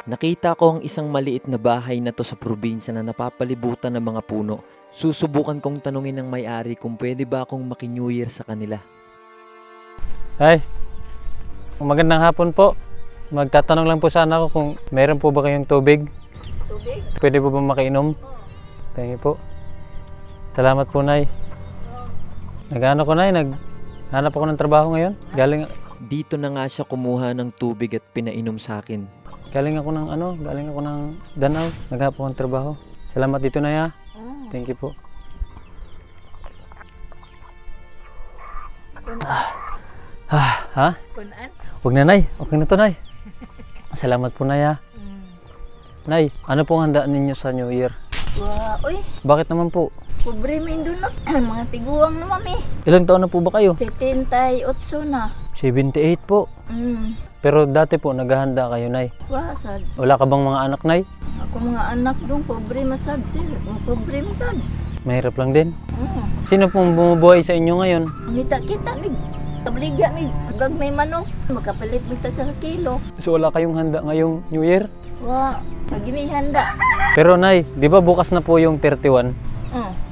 Nakita ko ang isang maliit na bahay na to sa probinsya na napapalibutan ng mga puno. Susubukan kong tanungin ng may-ari kung pwede ba akong maki-New Year sa kanila. Ay, magandang hapon po. Magtatanong lang po sana ako kung meron po ba kayong tubig? Tubig? Pwede po ba makainom? Thank you po. Salamat po, Nay. Nag-ano ko, Nay? Naghanap ako ng trabaho ngayon. Dito na nga siya kumuha ng tubig at pinainom sa akin. Galing ako ng Danau. Naghanap ako ng trabaho. Salamat dito, Nay, ha? Thank you po. Ha? Kunaan? Huwag na, Nay. Okay na to, Nay. Salamat po, Nay, ha? Nay, ano pong handaan ninyo sa New Year? Uy, Bakit naman po? pobre mo doon na. Mga tiguang naman Ilang taon na po ba kayo? 78 na. 78 po. Pero dati po, naghahanda kayo, Nay. Wasad. Wala ka bang mga anak, Nay? Ako mga anak doon, pobre masad sila. Pobre masad. Mahirap lang din. Sino pong bumubuhay sa inyo ngayon? Nita kita, kabligya, agag may manok. Makapalit mo sa kilo. So wala kayong handa ngayong New Year? Lagi may handa. Pero, Nay, di ba bukas na po yung 31?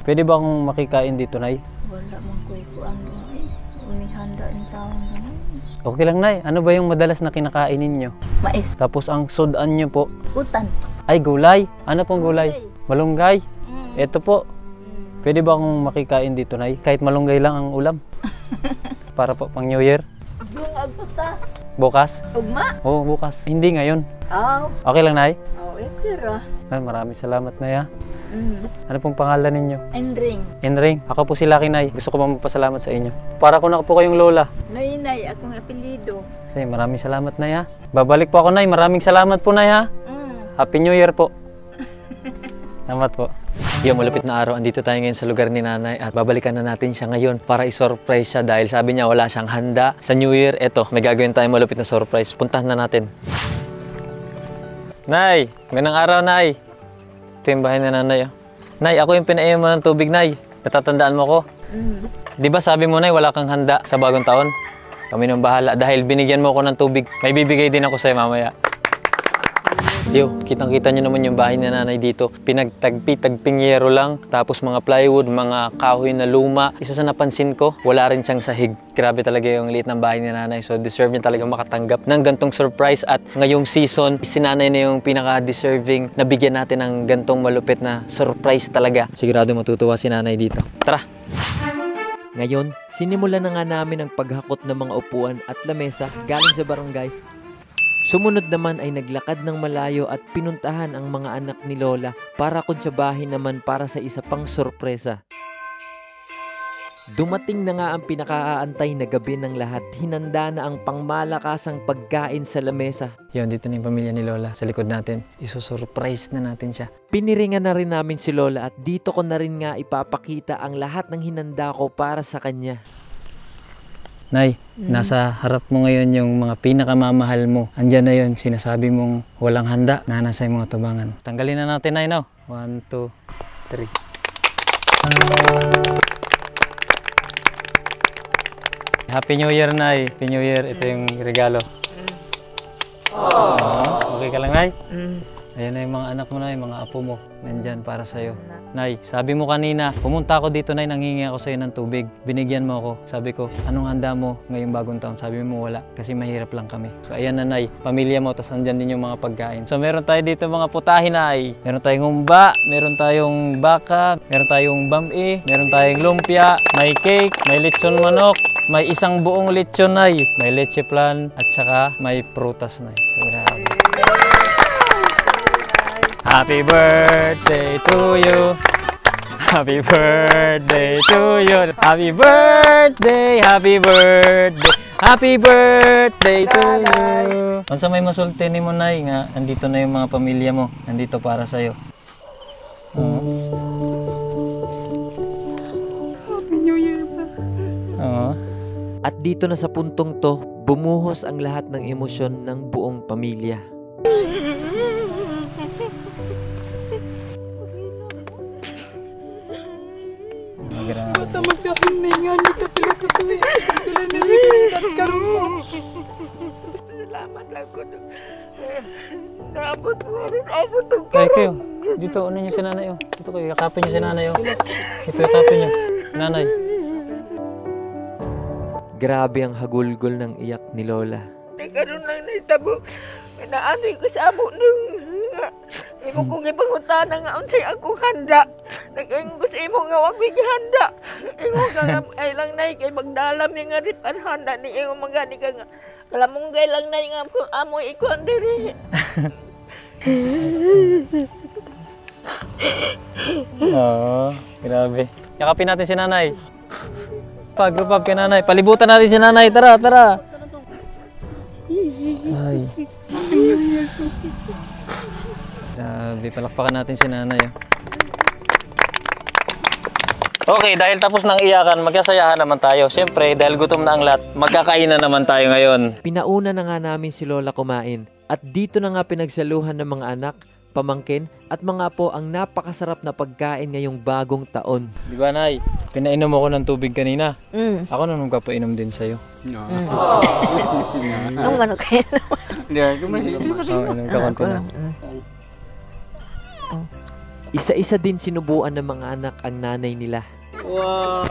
Pwede ba akong makikain dito, Nay? Wala mong kuikuan doon may handa ang taon doon. Okay lang, Nay. Ano ba yung madalas na kinakain ninyo? Mais. Tapos ang sudan nyo po? Utan. Ay, gulay. Ano pong gulay? Malunggay. Ito po. Pwede ba akong makikain dito, Nay? Kahit malunggay lang ang ulam. Para po pang New Year. Doon agputa. Bukas? Ugma? Oo, bukas. Hindi ngayon. Okay lang, Nay? Ikira. Ay, maraming salamat, Nay, ha? Ano pong pangalan ninyo? Enring. Enring. Ako po si Lucky, Nay. Gusto ko pa magpasalamat sa inyo. Para ko na po kayong lola. Nay, akong apelido. Sige, maraming salamat, Nay, ha? Babalik po ako, Nay. Maraming salamat po, Nay, ha? Happy New Year po. Salamat po. Yung malupit na araw, andito tayo ngayon sa lugar ni Nanay at babalikan na natin siya ngayon para i-surprise siya dahil sabi niya wala siyang handa sa New Year. Eto, may gagawin tayong malupit na surprise. Puntahan na natin. Nay! Magandang araw, Nay! Ito yung bahay na Nanay. Nay, ako yung pinainom mo ng tubig, Nay. Natatandaan mo ko? Di ba sabi mo, Nay, wala kang handa sa bagong taon? Kami nang bahala dahil binigyan mo ako ng tubig. May bibigay din ako sa'yo mamaya. Yo, kitang-kita nyo naman yung bahay ni Nanay dito. Pinagtagpi-tagping yero lang. Tapos mga plywood, mga kahoy na luma. Isa sa napansin ko, wala rin siyang sahig. Grabe talaga yung liit ng bahay ni Nanay. So deserve niya talaga makatanggap ng gantong surprise. At ngayong season, si Nanay na yung pinaka-deserving na bigyan natin ng gantong malupit na surprise talaga. Sigurado matutuwa si Nanay dito. Tara! Ngayon, sinimulan na nga namin ang paghakot ng mga upuan at lamesa galing sa barangay. Sumunod naman ay naglakad ng malayo at pinuntahan ang mga anak ni Lola para kuntsabahin naman para sa isa pang sorpresa. Dumating na nga ang pinakaaantay na gabi ng lahat. Hinanda na ang pangmalakasang pagkain sa lamesa. Yun, dito na yung pamilya ni Lola sa likod natin. Isusurprise na natin siya. Piniringan na rin namin si Lola at dito ko na rin nga ipapakita ang lahat ng hinanda ko para sa kanya. Nay, nasa harap mo ngayon yung mga pinakamamahal mo. Andyan na yun, sinasabi mong walang handa na nasa yung mga tubangan. Tanggalin na natin, Nay, no? 1, 2, 3. Happy New Year, Nay. Happy New Year. Ito yung regalo. Okay ka lang, Nay? Ayan na yung mga anak mo, Nay, mga apo mo. Nandyan para sa'yo. Nay, sabi mo kanina, pumunta ako dito, Nay, nanghingi ako sa'yo ng tubig. Binigyan mo ako. Sabi ko, anong handa mo ngayong bagong taon? Sabi mo, wala. Kasi mahirap lang kami. So, ayan na, Nay. Pamilya mo, tapos andyan din yung mga pagkain. So, meron tayo dito mga putahe, Nay. Meron tayong humba, meron tayong baka, meron tayong bami, meron tayong lumpia, may cake, may lechon manok, may isang buong lechon, Nay. May leche plan, at saka may prutas, Nay. So, grabe. Happy birthday to you. Happy birthday to you. Happy birthday, happy birthday. Happy birthday to you. Unsa may masulti ni mo, Nay, nga andito na yung mga pamilya mo. Nandito para sa'yo. Happy New Year pa. At dito na sa puntong to, bumuhos ang lahat ng emosyon ng buong pamilya. Bata magkahiningan, nagkapila ka tuwi. Sila niligitan ka mo. Salamat lang ko. Naabot mo rin ako itong Nay, kayo. Dito, ano niyo si nanay, oh. Dito kayo, yakapin niyo si nanay, oh. Ito, yakapin niyo. Nanay. Grabe ang hagulgol ng iyak ni Lola. Karoon lang naitabo. Naanay ko sa amo nung imo kong ipangutana nga unsay akong handa. Nag-ingon ko sa imo nga wag mig handa. Imo nga ay lang nay kay magdalam ni nga ripan handa ni imo magani ka nga. Kalamunggay lang nay nga amoy ikon diri. Grabe. Yakapin natin si nanay. Group up kay nanay. Palibutan natin si nanay. Tara, tara. Ay. Grabe, palakpakan natin si nanay. Okay, dahil tapos ng iyakan, magkasayahan naman tayo. Siyempre, dahil gutom na ang lahat, magkakainan naman tayo ngayon. Pinauna na nga namin si Lola kumain at dito na nga pinagsaluhan ng mga anak, pamangkin at mga apo ang napakasarap na pagkain ngayong bagong taon. Di ba, Nay? Pinainom ako ng tubig kanina. Ako na nung kapainom din sa'yo. Nung ano kayo? Inom ka konti na. Isa-isa din sinubuan ng mga anak ang nanay nila. Wow!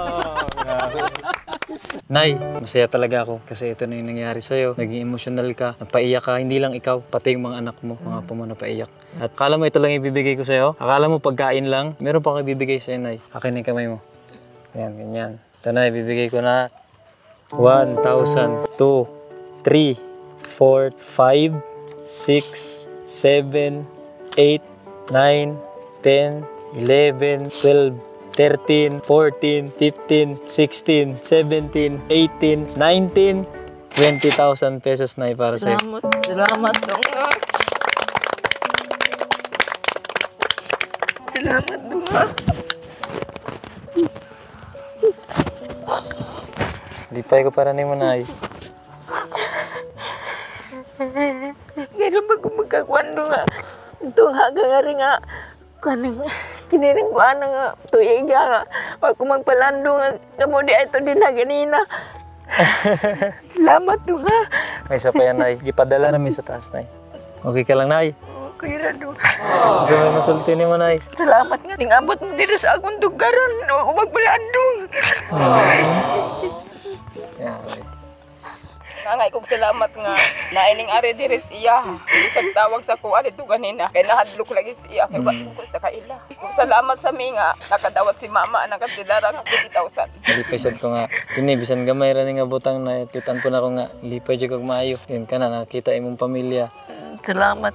Nay, masaya talaga ako kasi ito na yung nangyari sa'yo. Naging emotional ka, napaiyak ka, hindi lang ikaw, pati yung mga anak mo, mga apo mo napaiyak. At akala mo ito lang ibibigay ko sa'yo? Akala mo pagkain lang? Meron pa akong ibibigay sa'yo, Nay. Akin na yung kamay mo. Ayan, ganyan. Ito na, ibibigay ko na 1,000, 2, 3, 4, 5, 6, 7, 8, 9, 10, 11, 12, 13, 14, 15, 16, 17, 18, 19, 20,000 pesos na para sa'yo. Salamat dong. Salamat dong. Lipay ko para ni mo, Nay. Ganun ba kung magkakwando nga? Itong haga nga rin nga. Kanang kiniring ko nga tuiga nga. Pag kung magpalando nga, kamo di ito din na ganina. Salamat dong ha. May isa pa yan, Nay. Ipadala namin sa taas, Nay. Okay ka lang, Nay? Okay na dong. Gusto mo masulti ni mo, Nay? Salamat nga. Tingabot mo dito sa akong tugaran. Huwag ko magpalando. Yeah, okay. Nangay kong salamat nga naining ari diri siya. Isang tawag sa kuha dito ganina. Kaya nahadlok lagi siya. Kaya ba't ko sa kaila. Kung salamat sa mi nga, nakadawat si mama ang nakatidara ng 50,000. Lipay sad ko nga. Kini bisan gamay ra ni nga butang na kitan ko na ko nga lipay jud kog maayo. Yan ka na nakita imong pamilya. Salamat.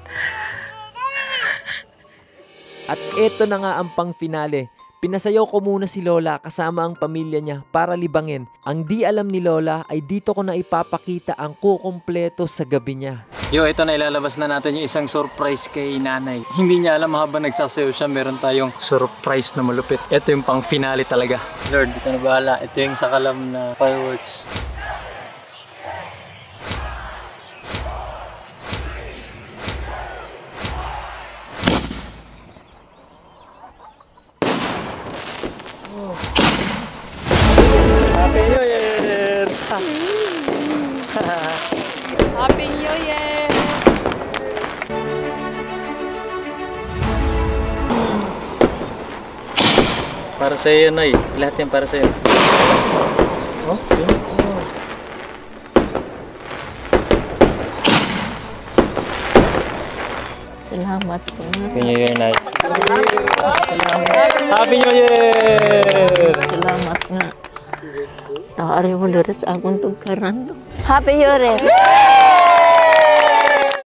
At ito na nga ang pang-finale. Pinasayaw ko muna si Lola kasama ang pamilya niya para libangin. Ang di alam ni Lola ay dito ko na ipapakita ang kukumpleto sa gabi niya. Yo, ito na ilalabas na natin yung isang surprise kay nanay. Hindi niya alam habang nagsasayaw siya, meron tayong surprise na malupit. Ito yung pang finale talaga. Lord, ito na bahala. Ito yung sakalam na fireworks. Happy New Year! Happy New Year! Para sa iyo, Nay. Lahat yan para sa iyo. Oh, yun. Oh. Salamat po. Happy New Year, Nay. Salamat. Happy New Year! Salamat nga. Naari mo dito sa akong tugaran. Happy New Year!